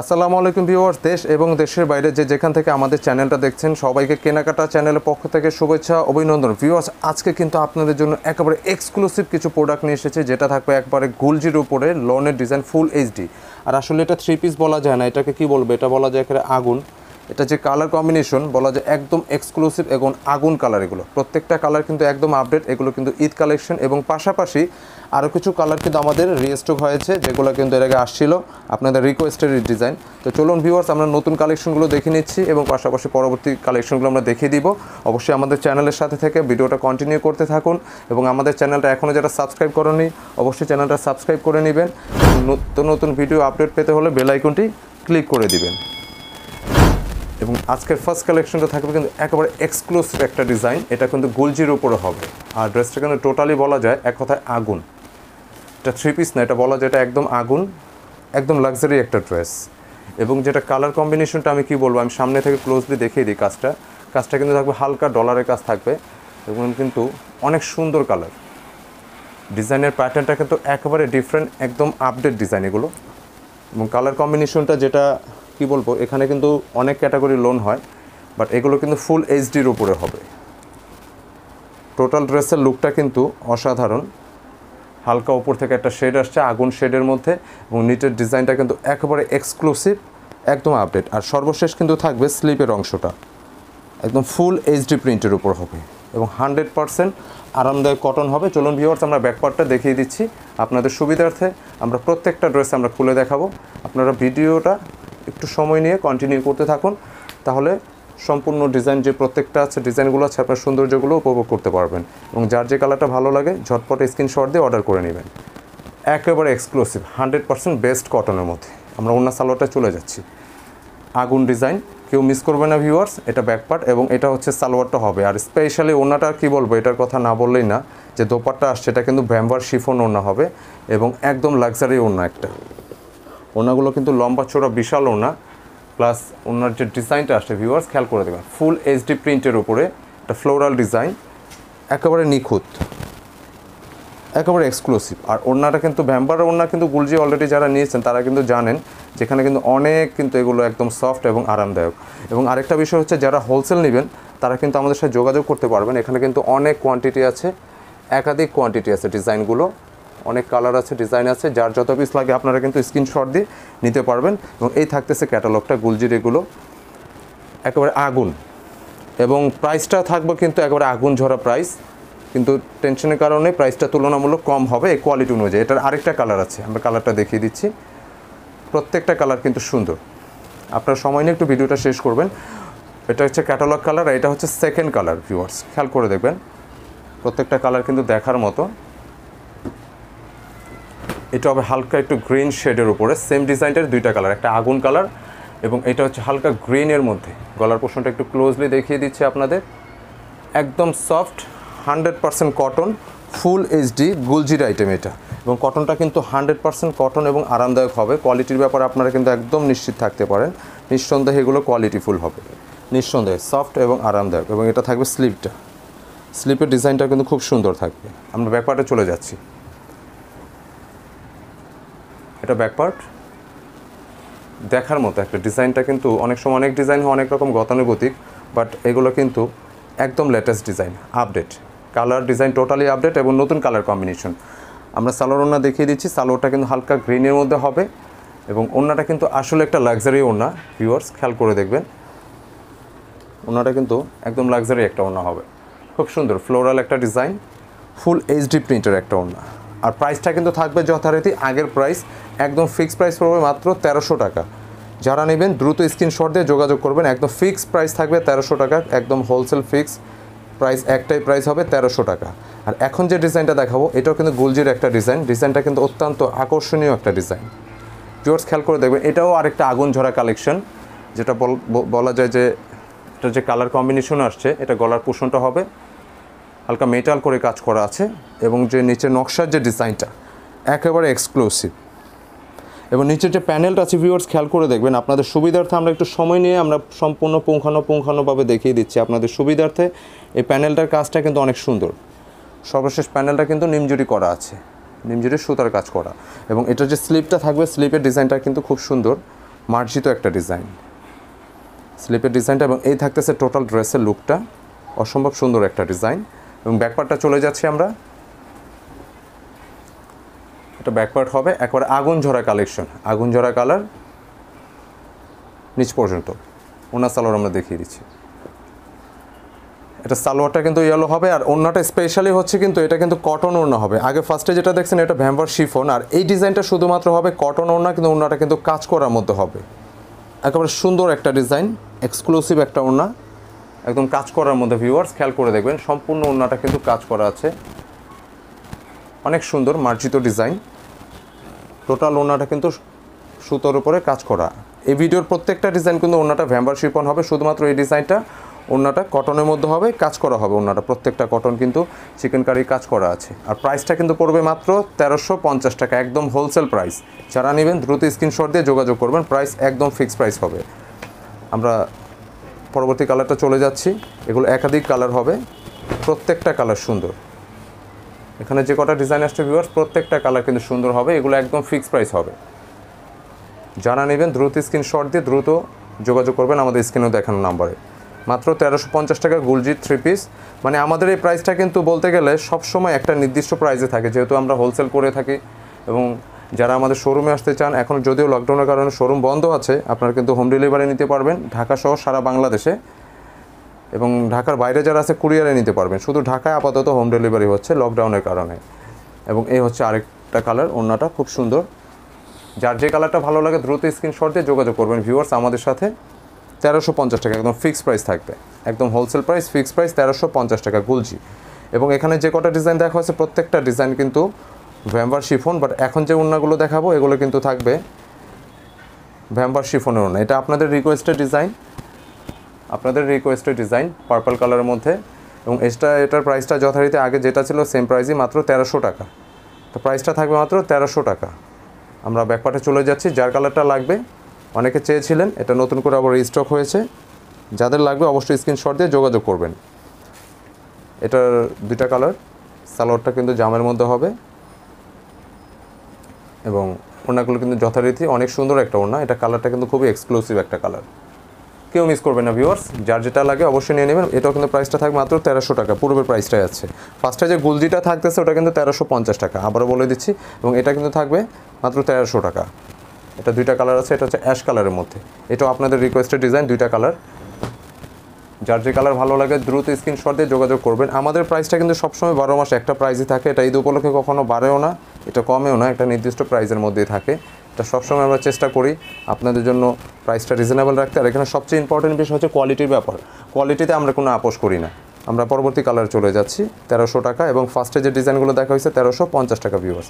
আসসালামু আলাইকুম ভিউয়ার্স, দেশ এবং দেশের বাইরে যেখান থেকে আমাদের চ্যানেলটা দেখছেন সবাইকে কেনাকাটা চ্যানেলের পক্ষ থেকে শুভেচ্ছা অভিনন্দন। ভিউয়ার্স, আজকে কিন্তু আপনাদের জন্য একেবারে এক্সক্লুসিভ কিছু প্রোডাক্ট নিয়ে এসেছে, যেটা থাকবে একবারে গুলজির উপরে লনের ডিজাইন ফুল এইচডি। আর আসলে এটা 3 পিস বলা যায় না, এটাকে কি বলবো, এটা বলা যায় একেবারে আগুন। এটা যে কালার কম্বিনেশন বলা যায় একদম এক্সক্লুসিভ এবং আগুন কালার। এগুলো প্রত্যেকটা কালার কিন্তু একদম আপডেট। এগুলো কিন্তু ঈদ কালেকশন এবং পাশাপাশি আরও কিছু কালার কিন্তু আমাদের রিস্টক হয়েছে, যেগুলো কিন্তু এর আগে আসছিল আপনাদের রিকোয়েস্টের ডিজাইন। তো চলুন ভিউয়ার্স, আমরা নতুন কালেকশনগুলো দেখে নিচ্ছি এবং পাশাপাশি পরবর্তী কালেকশনগুলো আমরা দেখিয়ে দিব। অবশ্যই আমাদের চ্যানেলের সাথে থেকে ভিডিওটা কন্টিনিউ করতে থাকুন এবং আমাদের চ্যানেলটা এখনও যারা সাবস্ক্রাইব করেনি অবশ্যই চ্যানেলটা সাবস্ক্রাইব করে নেবেন। নতুন নতুন ভিডিও আপডেট পেতে হলে বেল আইকনটি ক্লিক করে দিবেন। এবং আজকের ফার্স্ট কালেকশনটা থাকবে কিন্তু একেবারে এক্সক্লুসিভ একটা ডিজাইন। এটা কিন্তু গুলজির উপরে হবে আর ড্রেসটা কিন্তু টোটালি বলা যায় এক কথায় আগুন। এটা 3 পিস না, এটা বলা যায় এটা একদম আগুন, একদম লাক্সারি একটা ড্রেস। এবং যেটা কালার কম্বিনেশনটা আমি কি বলবো, আমি সামনে থেকে ক্লোজলি দেখিয়ে দিই। কাজটা কিন্তু থাকবে হালকা ডলারের কাজ থাকবে এবং কিন্তু অনেক সুন্দর কালার। ডিজাইনের প্যাটার্নটা কিন্তু একেবারে ডিফারেন্ট, একদম আপডেট ডিজাইন এগুলো। এবং কালার কম্বিনেশনটা যেটা কি বলবো, এখানে কিন্তু অনেক ক্যাটাগরি লোন হয়, বাট এগুলো কিন্তু ফুল এইচডির উপরে হবে। টোটাল ড্রেসের লুকটা কিন্তু অসাধারণ। হালকা উপর থেকে একটা শেড আসছে আগুন শেডের মধ্যে এবং নিচের ডিজাইনটা কিন্তু একেবারে এক্সক্লুসিভ, একদম আপডেট। আর সর্বশেষ কিন্তু থাকবে স্লিপের অংশটা একদম ফুল এইচডি প্রিন্টের উপর হবে এবং 100% আরামদায়ক কটন হবে। চলুন ভিউয়ার্স, আমরা ব্যাকপার্টটা দেখিয়ে দিচ্ছি আপনাদের সুবিধার্থে। আমরা প্রত্যেকটা ড্রেস আমরা খুলে দেখাবো। আপনারা ভিডিওটা একটু সময় নিয়ে কন্টিনিউ করতে থাকুন, তাহলে সম্পূর্ণ ডিজাইন যে প্রত্যেকটা আছে ডিজাইনগুলো আছে আপনার সৌন্দর্যগুলো উপভোগ করতে পারবেন। এবং যার যে কালারটা ভালো লাগে ঝটপট স্ক্রিনশট দিয়ে অর্ডার করে নেবেন। একেবারে এক্সক্লুসিভ 100% বেস্ট কটনের মধ্যে। আমরা ওন্না সালোয়ারটা চলে যাচ্ছি, আগুন ডিজাইন, কেউ মিস করবে না ভিউয়ার্স। এটা ব্যাকপার্ট এবং এটা হচ্ছে সালোয়ারটা হবে। আর স্পেশালি ওন্নাটা কি বলবো, এটার কথা না বললেই না, যে দোপাট্টা আসছে এটা কিন্তু ভ্যাম্বার শিফন ওন্না হবে এবং একদম লাক্সারি ওন্না একটা। ওনাগুলো কিন্তু লম্বা চড়া বিশাল ওনা, প্লাস ওনার যে ডিজাইনটা আসছে ভিউয়ার্স খেয়াল করে দেবেন, ফুল এইচডি প্রিন্টের উপরে একটা ফ্লোরাল ডিজাইন, একেবারে নিখুঁত, একেবারে এক্সক্লুসিভ। আর ওনাটা কিন্তু ভ্যাম্বার ওনা, কিন্তু গুলজি অলরেডি যারা নিয়েছেন তারা কিন্তু জানেন যেখানে কিন্তু অনেক কিন্তু এগুলো একদম সফট এবং আরামদায়ক। এবং আরেকটা বিষয় হচ্ছে, যারা হোলসেল নেবেন তারা কিন্তু আমাদের সাথে যোগাযোগ করতে পারবেন। এখানে কিন্তু অনেক কোয়ান্টিটি আছে, একাধিক কোয়ান্টিটি আছে, ডিজাইনগুলো অনেক কালার আছে, ডিজাইন আছে। যার যত পিস লাগে আপনারা কিন্তু স্ক্রিনশট দিয়ে নিতে পারবেন। এবং এই থাকতেছে ক্যাটালগটা গুলজির, এগুলো একেবারে আগুন এবং প্রাইসটা থাকবে কিন্তু একেবারে আগুন ঝরা প্রাইস, কিন্তু টেনশনের কারণে প্রাইসটা তুলনামূলক কম হবে এই কোয়ালিটি অনুযায়ী। এটার আরেকটা কালার আছে, আমরা কালারটা দেখিয়ে দিচ্ছি। প্রত্যেকটা কালার কিন্তু সুন্দর। আপনার সময় নিয়ে একটু ভিডিওটা শেষ করবেন। এটা হচ্ছে ক্যাটালগ কালার, আর এটা হচ্ছে সেকেন্ড কালার। ভিউয়ার্স খেয়াল করে দেখবেন, প্রত্যেকটা কালার কিন্তু দেখার মতো। এটা হবে হালকা একটু গ্রিন শেডের উপরে, সেম ডিজাইনটার দুইটা কালার, একটা আগুন কালার এবং এটা হচ্ছে হালকা গ্রিনের মধ্যে। গলার পোর্শনটা একটু ক্লোজলি দেখিয়ে দিচ্ছি আপনাদের, একদম সফট 100% কটন, ফুল এইচডি গুলজির আইটেম এটা। এবং কটনটা কিন্তু 100% কটন এবং আরামদায়ক হবে। কোয়ালিটির ব্যাপারে আপনারা কিন্তু একদম নিশ্চিত থাকতে পারেন, নিঃসন্দেহে এগুলো কোয়ালিটিফুল হবে, নিঃসন্দেহে সফট এবং আরামদায়ক। এবং এটা থাকবে স্লিপটা, স্লিপের ডিজাইনটা কিন্তু খুব সুন্দর থাকবে। আমরা ব্যাকপার্টে চলে যাচ্ছি। এটা ব্যাকপার্ট দেখার মতো একটা ডিজাইনটা, কিন্তু অনেক সময় অনেক ডিজাইন হয় অনেক রকম গতানুগতিক, বাট এগুলো কিন্তু একদম latest design, update colour, design totally update এবং নতুন কালার কম্বিনেশন। আমরা সালোয়ার ওন্না দেখিয়ে দিচ্ছি। সালোয়ারটা কিন্তু হালকা গ্রিনের মধ্যে হবে এবং ওন্নাটা কিন্তু আসলে একটা লাক্সারি ওন্না। ভিউয়ার্স খেয়াল করে দেখবেন, ওন্নাটা কিন্তু একদম লাক্সারি একটা ওন্না হবে, খুব সুন্দর ফ্লোরাল একটা ডিজাইন, ফুল এইচডি প্রিন্টের একটা ওন্না। আর প্রাইসটা কিন্তু থাকবে যথারীতি আগের প্রাইস, একদম ফিক্সড প্রাইস পড়বে মাত্র 1300 টাকা। যারা নেবেন দ্রুত স্ক্রিনশট দিয়ে যোগাযোগ করবেন। একদম ফিক্সড প্রাইস থাকবে 1300 টাকা, একদম হোলসেল ফিক্সড প্রাইস, একটাই প্রাইস হবে 1300 টাকা। আর এখন যে ডিজাইনটা দেখাবো এটাও কিন্তু গুলজির একটা ডিজাইন, ডিজাইনটা কিন্তু অত্যন্ত আকর্ষণীয় একটা ডিজাইন। ভিউয়ার্স খেয়াল করে দেখবেন, এটাও আরেকটা আগুন ঝরা কালেকশন, যেটা বলা যায় যে এটা যে কালার কম্বিনেশন আসছে, এটা গলার পোর্শনটা হবে হালকা মেটাল করে কাজ করা আছে এবং যে নিচে নকশার যে ডিজাইনটা একেবারে এক্সক্লুসিভ। এবং নিচের যে প্যানেলটা আছে ভিউয়ার্স খেয়াল করে দেখবেন, আপনাদের সুবিধার্থে আমরা একটু সময় নিয়ে আমরা সম্পূর্ণ পুঙ্খানুপুঙ্খানুভাবে দেখিয়ে দিচ্ছি আপনাদের সুবিধার্থে। এই প্যানেলটার কাজটা কিন্তু অনেক সুন্দর। সর্বশেষ প্যানেলটা কিন্তু নিমজুরি করা আছে, নিমজুরি সুতার কাজ করা। এবং এটার যে স্লিপটা থাকবে, স্লিপের ডিজাইনটা কিন্তু খুব সুন্দর, মার্জিত একটা ডিজাইন, স্লিপের ডিজাইনটা, এবং এই থাকতেছে টোটাল ড্রেসের লুকটা, অসম্ভব সুন্দর একটা ডিজাইন। এবং ব্যাকপার্টটা চলে যাচ্ছি আমরা, এটা ব্যাকপার্ট হবে একবারে আগুন ঝরা কালেকশন, আগুন ঝরা কালার নিচ পর্যন্ত। ওনার সালোয়ার আমরা দেখিয়ে দিচ্ছি, এটা সালোয়ারটা কিন্তু ইয়েলো হবে, আর ওড়নাটা স্পেশালি হচ্ছে কিন্তু এটা কিন্তু কটন ওড়না হবে। আগে ফার্স্টে যেটা দেখছেন এটা ভ্যাম্পার শিফন, আর এই ডিজাইনটা শুধুমাত্র হবে কটন ওড়না, কিন্তু ওড়নাটা কিন্তু কাজ করার মধ্যে হবে। একেবারে সুন্দর একটা ডিজাইন, এক্সক্লুসিভ একটা ওড়না, একদম কাজ করার মধ্যে। ভিউয়ার্স খেয়াল করে দেখবেন, সম্পূর্ণ ওড়নাটা কিন্তু কাজ করা আছে, অনেক সুন্দর মার্জিত ডিজাইন। টোটাল ওড়নাটা কিন্তু সুতোর উপরে কাজ করা। এই ভিডিওর প্রত্যেকটা ডিজাইন কিন্তু ওড়নাটা ভ্যাম্পার শিফন হবে, শুধুমাত্র এই ডিজাইনটা ওড়নাটা কটনের মধ্যে হবে, কাজ করা হবে। ওড়নাটা প্রত্যেকটা কটন কিন্তু চিকেন কারি কাজ করা আছে। আর প্রাইসটা কিন্তু পড়বে মাত্র 1350 টাকা, একদম হোলসেল প্রাইস। যারা নেবেন দ্রুত স্ক্রিনশট দিয়ে যোগাযোগ করবেন, প্রাইস একদম ফিক্সড প্রাইস হবে। আমরা পরবর্তী কালারটা চলে যাচ্ছি, এগুলো একাধিক কালার হবে, প্রত্যেকটা কালার সুন্দর। এখানে যে কটা ডিজাইন আসছে ভিউয়ার্স, প্রত্যেকটা কালার কিন্তু সুন্দর হবে, এগুলো একদম ফিক্সড প্রাইস হবে। যারা নেবেন দ্রুত স্ক্রিনশট দিয়ে দ্রুত যোগাযোগ করবেন আমাদের স্ক্রিনেও দেখানো নাম্বারে। মাত্র 1350 টাকা গুলজি 3 পিস। মানে আমাদের এই প্রাইসটা কিন্তু বলতে গেলে সবসময় একটা নির্দিষ্ট প্রাইসে থাকে, যেহেতু আমরা হোলসেল করে থাকি। এবং যারা আমাদের শোরুমে আসতে চান, এখন যদিও লকডাউনের কারণে শোরুম বন্ধ আছে, আপনারা কিন্তু হোম ডেলিভারি নিতে পারবেন ঢাকা সহ সারা বাংলাদেশে, এবং ঢাকার বাইরে যারা আছে কুরিয়ারে নিতে পারবেন। শুধু ঢাকায় আপাতত হোম ডেলিভারি হচ্ছে লকডাউনের কারণে। এবং এই হচ্ছে আরেকটা কালার, ওড়নাটা খুব সুন্দর। যার যে কালারটা ভালো লাগে দ্রুত স্ক্রিনশট দিয়ে যোগাযোগ করবেন ভিউয়ার্স আমাদের সাথে। 1350 টাকা একদম ফিক্সড প্রাইস থাকবে, একদম হোলসেল প্রাইস, ফিক্সড প্রাইস 1350 টাকা গুলজি। এবং এখানে যে কটা ডিজাইন দেখা হচ্ছে প্রত্যেকটা ডিজাইন কিন্তু ভ্যাম্পার শিফন, বাট এখন যে ওড়নাগুলো দেখাবো এগুলো কিন্তু থাকবে ভ্যাম্পার শিফনের ওড়না। এটা আপনাদের রিকোয়েস্টেড ডিজাইন, আপনাদের রিকোয়েস্টেড ডিজাইন পার্পল কালারের মধ্যে। এবং এটার প্রাইসটা যথারীতি আগে যেটা ছিল সেম প্রাইসই, মাত্র 1300 টাকা। তো প্রাইসটা থাকবে মাত্র 1300 টাকা। আমরা ব্যাকপার্টে চলে যাচ্ছি, যার কালারটা লাগবে, অনেকে চেয়েছিলেন, এটা নতুন করে আবার রিস্টক হয়েছে। যাদের লাগবে অবশ্যই স্ক্রিনশট দিয়ে যোগাযোগ করবেন। এটার দুইটা কালার, সালোয়ারটা কিন্তু জামের মধ্যে হবে, এবং ওড়নাগুলো কিন্তু যথারীতি অনেক সুন্দর একটা ওড়না। এটা কালারটা কিন্তু খুবই এক্সক্লুসিভ একটা কালার, কেউ মিস করবেন না ভিউয়ার্স। যার যেটা লাগে অবশ্যই নিয়ে নেবেন। এটাও কিন্তু প্রাইসটা থাকবে মাত্র 1300 টাকা, পূর্বের প্রাইসটাই আছে। ফার্স্টে যে গুলজিটা থাকতেছে ওটা কিন্তু 1350 টাকা, আবারও বলে দিচ্ছি। এবং এটা কিন্তু থাকবে মাত্র 1300 টাকা। এটা দুইটা কালার আছে, এটা হচ্ছে অ্যাশ কালারের মধ্যে। এটাও আপনাদের রিকোয়েস্টেড ডিজাইন, দুইটা কালার। যার যে কালার ভালো লাগে দ্রুত স্ক্রিনশট দিয়ে যোগাযোগ করবেন। আমাদের প্রাইসটা কিন্তু সবসময় 12 মাসে একটা প্রাইসই থাকে, এটা ঈদ উপলক্ষে কখনো বাড়েও না, এটা কমেও না, একটা নির্দিষ্ট প্রাইসের মধ্যেই থাকে। এটা সবসময় আমরা চেষ্টা করি আপনাদের জন্য প্রাইসটা রিজনেবল রাখতে। আর এখানে সবচেয়ে ইম্পর্টেন্ট বিষয় হচ্ছে কোয়ালিটির ব্যাপার, কোয়ালিটিতে আমরা কোনো আপোষ করি না। আমরা পরবর্তী কালার চলে যাচ্ছি, 1300 টাকা। এবং ফার্স্টে যে ডিজাইনগুলো দেখা হয়েছে 1350 টাকা ভিউয়ার্স।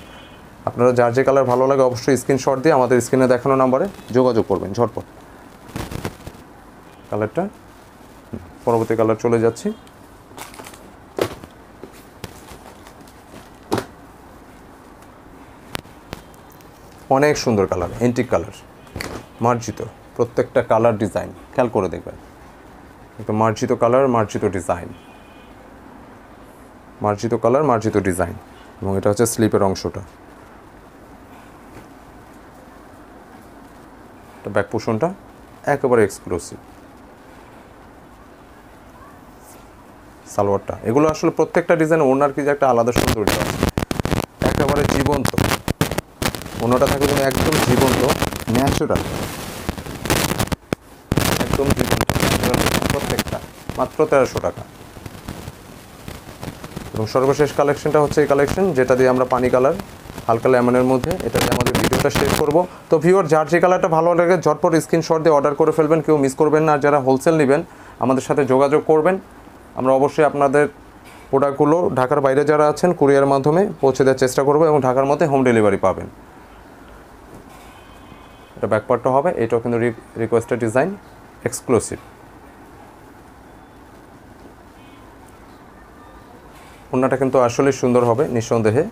আপনারা যার যে কালার ভালো লাগে অবশ্যই স্ক্রিনশট দিয়ে আমাদের স্ক্রিনে দেখানো নাম্বারে যোগাযোগ করবেন ঝটপট। কালারটা পরবর্তী কালার চলে যাচ্ছি, অনেক সুন্দর কালার, এন্টিক কালার, মার্জিত, প্রত্যেকটা কালার ডিজাইন খেয়াল করে দেখবেন। একটা মার্জিত কালার, মার্জিত ডিজাইন, মার্জিত কালার, মার্জিত ডিজাইন। এবং এটা হচ্ছে স্লিপের অংশটা, ব্যাক পোর্শনটা একেবারে এক্সক্লুসিভ। সালোয়ারটা, এগুলো আসলে প্রত্যেকটা ডিজাইন ওনার কি যে একটা আলাদা সৌন্দর্য আছে, একেবারে জীবন্ত। ওনাটা থাকে যেন একদম জীবন্ত, ন্যাচারাল, একদম জীবন্ত ন্যাচারাল, প্রত্যেকটা মাত্র 1300 টাকা। এবং সর্বশেষ কালেকশনটা হচ্ছে এই কালেকশন, যেটা দিয়ে আমরা পানি কালার হালকা লেমনের মধ্যে, এটা দিয়ে আমাদের ভিডিওটা শেষ করব। তো ভিউয়ার যার যে কালারটা ভালো লাগে ঝটপট স্ক্রিনশট দিয়ে অর্ডার করে ফেলবেন, কেউ মিস করবেন না। আর যারা হোলসেল নেবেন আমাদের সাথে যোগাযোগ করবেন, আমরা অবশ্যই আপনাদের প্রোডাক্টগুলো ঢাকার বাইরে যারা আছেন কুরিয়ার মাধ্যমে পৌঁছে দেওয়ার চেষ্টা করব, এবং ঢাকার মধ্যে হোম ডেলিভারি পাবেন। এটা ব্যাকপার্টটা হবে, এটাও কিন্তু রিকোয়েস্টেড ডিজাইন, এক্সক্লুসিভ। ওড়নাটা কিন্তু আসলেই সুন্দর হবে নিঃসন্দেহে,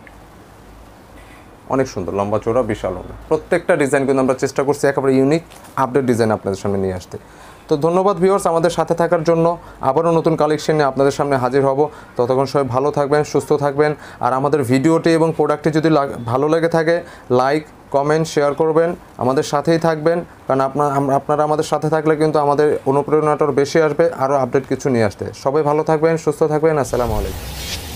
অনেক সুন্দর, লম্বা চওড়া, বিশাল ওড়না। প্রত্যেকটা ডিজাইন কিন্তু আমরা চেষ্টা করছি একেবারে ইউনিক আপডেট ডিজাইন আপনাদের সামনে নিয়ে আসতে। তো ধন্যবাদ ভিউয়ার্স আমাদের সাথে থাকার জন্য। আবারও নতুন কালেকশন নিয়ে আপনাদের সামনে হাজির হব। ততক্ষণ সবাই ভালো থাকবেন, সুস্থ থাকবেন। আর আমাদের ভিডিওটি এবং প্রোডাক্টটি যদি ভালো লেগে থাকে লাইক, কমেন্ট শেয়ার করবেন, আমাদের সাথেই থাকবেন, কারণ আপনারা আমাদের সাথে থাকলে কিন্তু আমাদের অনুপ্রেরণাটা বেশি আসবে আরও আপডেট কিছু নিয়ে আসতে। সবাই ভালো থাকবেন, সুস্থ থাকবেন, আসসালামু আলাইকুম।